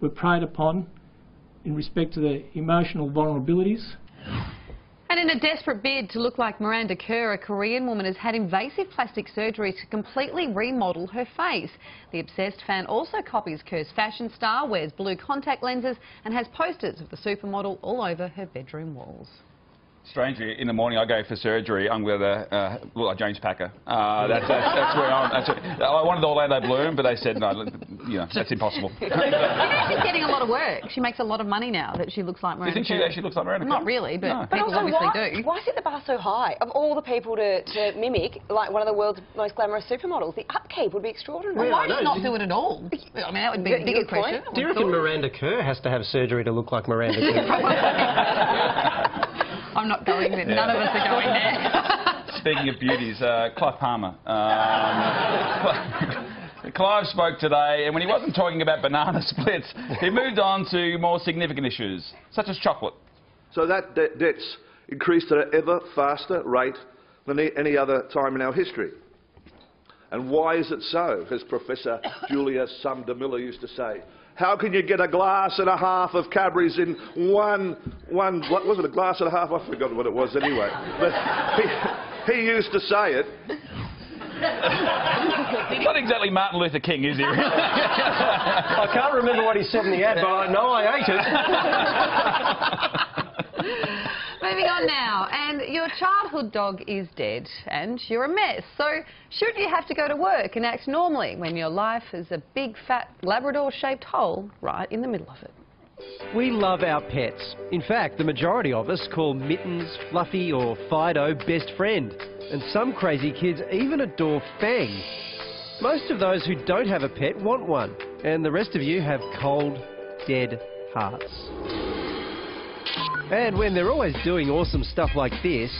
were preyed upon in respect to their emotional vulnerabilities. And in a desperate bid to look like Miranda Kerr, a Korean woman has had invasive plastic surgery to completely remodel her face. The obsessed fan also copies Kerr's fashion style, wears blue contact lenses and has posters of the supermodel all over her bedroom walls. Strangely, in the morning I go for surgery. I'm with look like James Packer. That's where I'm. I wanted Orlando Bloom, but they said no. You know, that's impossible. She's getting a lot of work. She makes a lot of money now that she looks like Miranda. Do you think she actually looks like Miranda? Not really, but no. people obviously do. Why set the bar so high? Of all the people to mimic, like one of the world's most glamorous supermodels, the upkeep would be extraordinary. Well, why do you not do it at all? I mean, that would be a bigger question. Do you reckon Miranda Kerr has to have surgery to look like Miranda Kerr? I'm not going there. None of us are going there. Speaking of beauties, Clive Palmer. Clive spoke today, and when he wasn't talking about banana splits, he moved on to more significant issues, such as chocolate. So that debt's increased at an ever faster rate than any other time in our history. And why is it so, as Professor Julia Sumder-Miller used to say? How can you get a glass and a half of Cadbury's in one, what was it, a glass and a half? I forgot what it was anyway. But he used to say it. He's not exactly Martin Luther King, is he? I can't remember what he said in the ad, but I know I ate it. Moving on now, and your childhood dog is dead and you're a mess. So should you have to go to work and act normally when your life is a big fat Labrador-shaped hole right in the middle of it? We love our pets. In fact, the majority of us call Mittens, Fluffy or Fido best friend. And some crazy kids even adore Fang. Most of those who don't have a pet want one. And the rest of you have cold, dead hearts. And when they're always doing awesome stuff like this,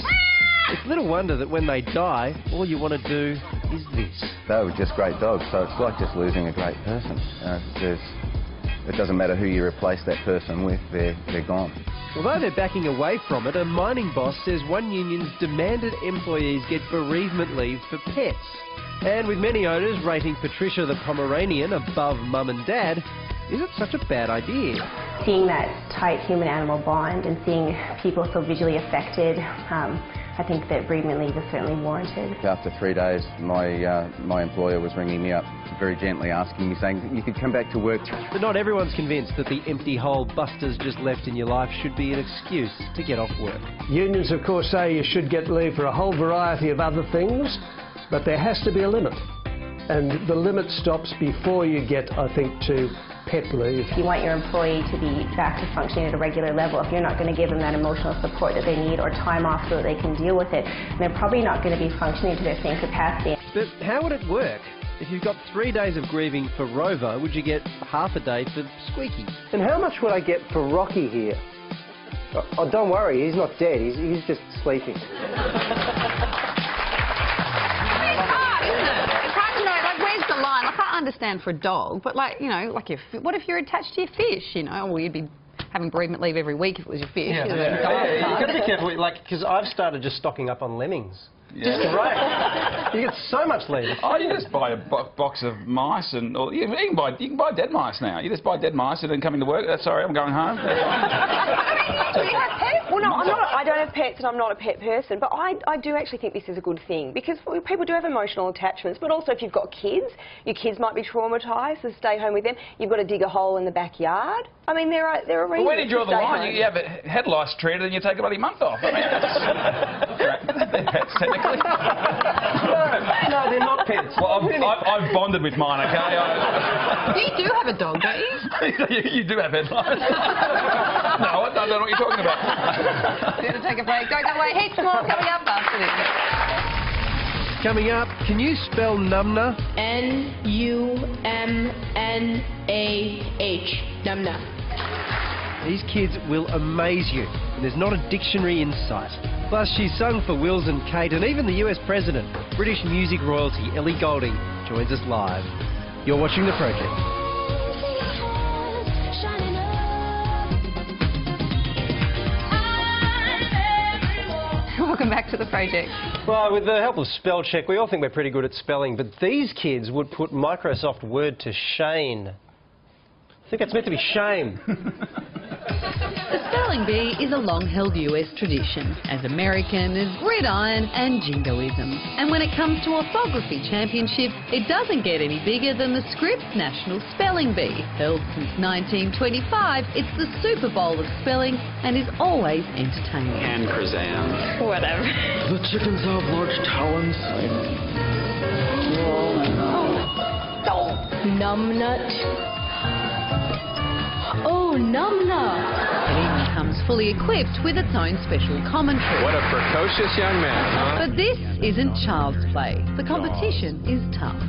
it's little wonder that when they die, all you want to do is this. They were just great dogs, so it's like just losing a great person. It doesn't matter who you replace that person with, they're gone. Although they're backing away from it, a mining boss says one union's demanded employees get bereavement leave for pets. And with many owners rating Patricia the Pomeranian above mum and dad, is it such a bad idea? Seeing that tight human-animal bond and seeing people so visually affected, I think that bereavement leave is certainly warranted. After 3 days, my employer was ringing me up very gently asking me, saying you could come back to work. But not everyone's convinced that the empty hole Buster's just left in your life should be an excuse to get off work. Unions, of course, say you should get leave for a whole variety of other things, but there has to be a limit. And the limit stops before you get, I think, to pet leave. You want your employee to be back to functioning at a regular level. If you're not going to give them that emotional support that they need or time off so that they can deal with it, they're probably not going to be functioning to their same capacity. But how would it work? If you've got 3 days of grieving for Rover, would you get half a day for Squeaky? And how much would I get for Rocky here? Oh, don't worry, he's not dead, he's just sleeping. I understand for a dog, but like, you know, like what if you're attached to your fish, you know? Well, you'd be having bereavement leave every week if it was your fish. Yeah, you've got to be careful, like, because I've started just stocking up on lemmings. Yeah. Just great. You get so much leave. Oh, you just buy a box of mice, and or you can buy dead mice now. You just buy dead mice and then come into work. Sorry, I'm going home. Do you have pets? Well, no, I don't have pets and I'm not a pet person, but I do actually think this is a good thing because people do have emotional attachments, but also if you've got kids, your kids might be traumatised, so stay home with them. You've got to dig a hole in the backyard. I mean, there are reasons. Well, where do you draw the line? You have head lice treated and you take a bloody month off. I mean, they're pets, technically. No, they're not pets. Well, I've bonded with mine, okay? You do have a dog, don't you? You do have head lice. No, I don't know what you're talking about. We're going to take a break. Don't go away. Heaps more coming up after this. Coming up, can you spell Numna? N-U-M-N-A-H. Numna. These kids will amaze you, and there's not a dictionary in sight. Plus, she's sung for Wills and Kate, and even the US President, British music royalty Ellie Goulding, joins us live. You're watching The Project. Welcome back to The Project. Well, with the help of spell check, we all think we're pretty good at spelling, but these kids would put Microsoft Word to shame. think that's meant to be shame. The spelling bee is a long-held US tradition, as American as gridiron and jingoism. And when it comes to orthography championships, it doesn't get any bigger than the Scripps National Spelling Bee. Held since 1925, it's the Super Bowl of spelling and is always entertaining. And Krazan. Whatever. The chickens have large talons. Numbnut. Oh, numbnut. It even comes fully equipped with its own special commentary. What a precocious young man, huh? But this isn't child's play. The competition is tough.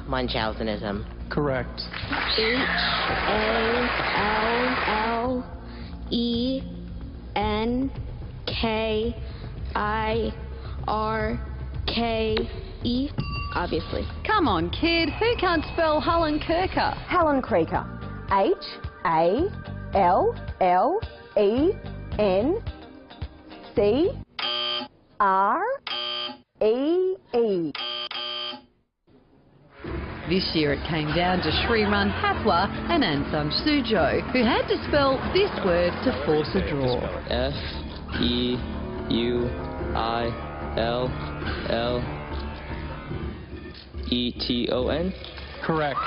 Munchausenism. Munchausenism. Correct. Hallenkellenke. Obviously. Come on, kid. Who can't spell Hallenkircher? Helen Creeker. HALLENCREE. This year it came down to Shriman Hathwa and Ansam Sujo, who had to spell this word to force a draw. FEUILLETON. Correct.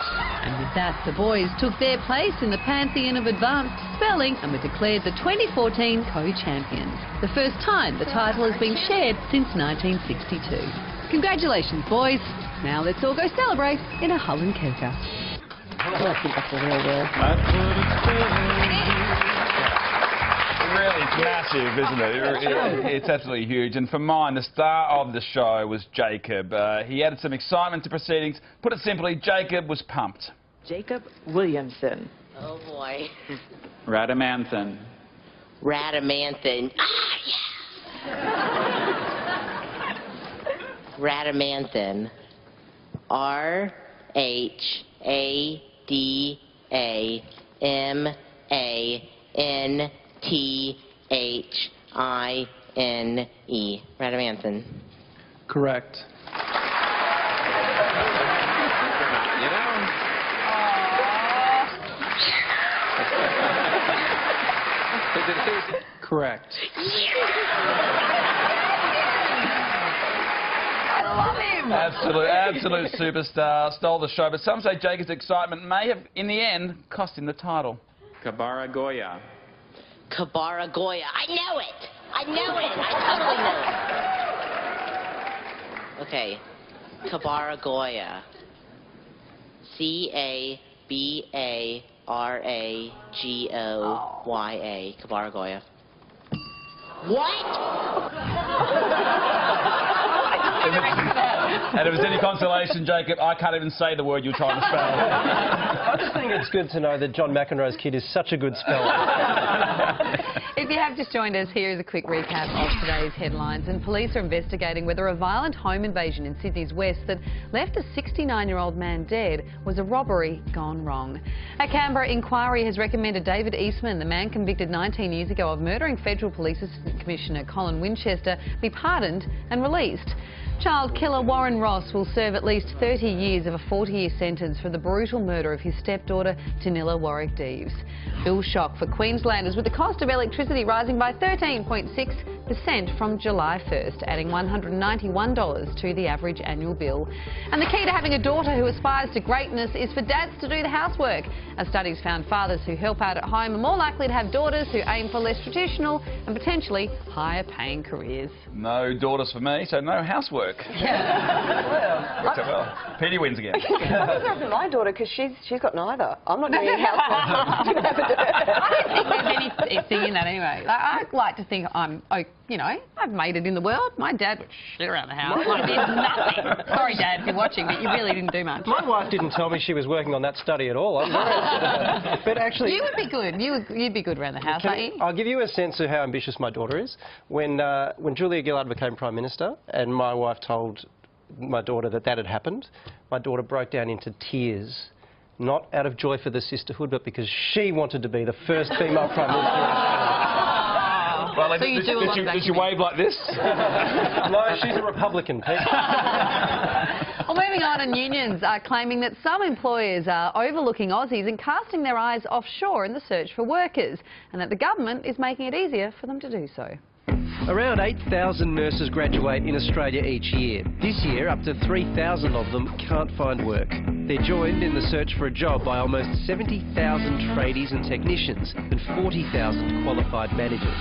And with that, the boys took their place in the pantheon of advanced spelling and were declared the 2014 co-champions. The first time the title has been shared since 1962. Congratulations, boys. Now let's all go celebrate in a Hallenkircher. I think that's a real word. Really, it's massive, isn't it? It's absolutely huge. And for mine, the star of the show was Jacob. He added some excitement to proceedings. Put it simply, Jacob was pumped. Jacob Williamson. Oh boy. Radamanthan. Radamanthan. Ah, yes. Radamanthan. RHADAMANTHINE. Radamanthan. Correct. You know. Correct. Absolute superstar, stole the show. But some say Jacob's excitement may have, in the end, cost him the title. Kabaragoya. Kabaragoya. I know it. I totally know it. Okay. Kabaragoya. CABARAGOYA. Kabaragoya. What? And if it's any consolation, Jacob, I can't even say the word you're trying to spell. I just think it's good to know that John McEnroe's kid is such a good speller. If you have just joined us, here is a quick recap of today's headlines. And police are investigating whether a violent home invasion in Sydney's west that left a 69-year-old man dead was a robbery gone wrong. A Canberra inquiry has recommended David Eastman, the man convicted 19 years ago of murdering Federal Police Assistant Commissioner Colin Winchester, be pardoned and released. Child killer Warren Ross will serve at least 30 years of a 40-year sentence for the brutal murder of his stepdaughter, Tanilla Warwick-Deeves. Bill shock for Queenslanders, with the cost of electricity rising by 13.6% from July 1st, adding $191 to the average annual bill. And the key to having a daughter who aspires to greatness is for dads to do the housework. As studies found fathers who help out at home are more likely to have daughters who aim for less traditional and potentially higher paying careers. No daughters for me, so no housework. Yeah. Worked out well. Petey wins again. I think that's my daughter, because she's got neither. I'm not doing housework. She's going to have to do it. I don't think there's anything in that anyway. Like, I like to think I'm, you know, I've made it in the world. My dad would shit around the house. Like, there's nothing. Sorry, Dad, if you're watching, but you really didn't do much. My wife didn't tell me she was working on that study at all. I'm very but actually... You would be good. You'd be good around the house, aren't you? I'll give you a sense of how ambitious my daughter is. When Julia Gillard became Prime Minister and my wife told my daughter that had happened, my daughter broke down into tears. Not out of joy for the sisterhood, but because she wanted to be the first female Prime Minister. Well, So you do a lot of did you wave like this? No, she's a Republican, Pete. Well, moving on, and unions are claiming that some employers are overlooking Aussies and casting their eyes offshore in the search for workers, and that the government is making it easier for them to do so. Around 8,000 nurses graduate in Australia each year. This year, up to 3,000 of them can't find work. They're joined in the search for a job by almost 70,000 tradies and technicians and 40,000 qualified managers.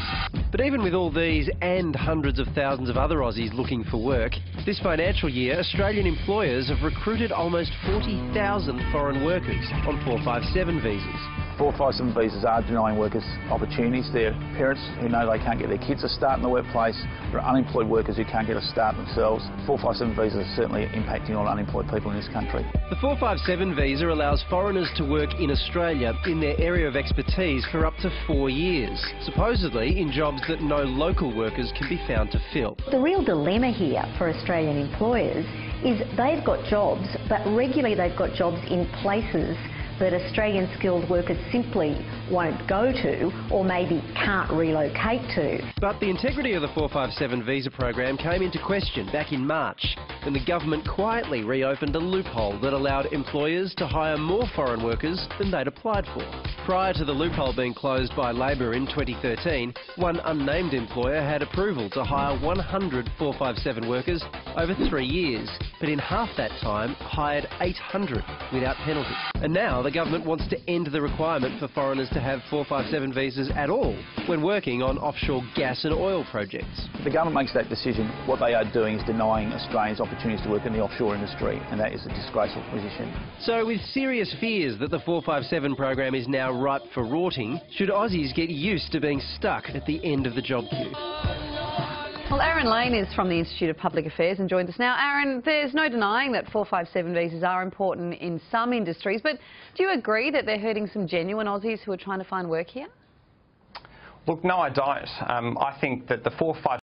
But even with all these and hundreds of thousands of other Aussies looking for work, this financial year Australian employers have recruited almost 40,000 foreign workers on 457 visas. 457 visas are denying workers opportunities. There are parents who know they can't get their kids a start in the workplace. There are unemployed workers who can't get a start themselves. 457 visas are certainly impacting on unemployed people in this country. The 457 visa allows foreigners to work in Australia in their area of expertise for up to 4 years, supposedly in jobs that no local workers can be found to fill. The real dilemma here for Australian employers is they've got jobs, but regularly they've got jobs in places that Australian skilled workers simply won't go to or maybe can't relocate to. But the integrity of the 457 visa program came into question back in March when the government quietly reopened a loophole that allowed employers to hire more foreign workers than they'd applied for. Prior to the loophole being closed by Labor in 2013, one unnamed employer had approval to hire 100 457 workers over 3 years, but in half that time hired 800 without penalty. And now the government wants to end the requirement for foreigners to have 457 visas at all when working on offshore gas and oil projects. If the government makes that decision, what they are doing is denying Australians opportunities to work in the offshore industry, and that is a disgraceful position. So with serious fears that the 457 program is now ripe for rorting, should Aussies get used to being stuck at the end of the job queue? Well, Aaron Lane is from the Institute of Public Affairs and joins us now. Aaron, there's no denying that 457 visas are important in some industries, but do you agree that they're hurting some genuine Aussies who are trying to find work here? Look, no, I don't. I think that the 457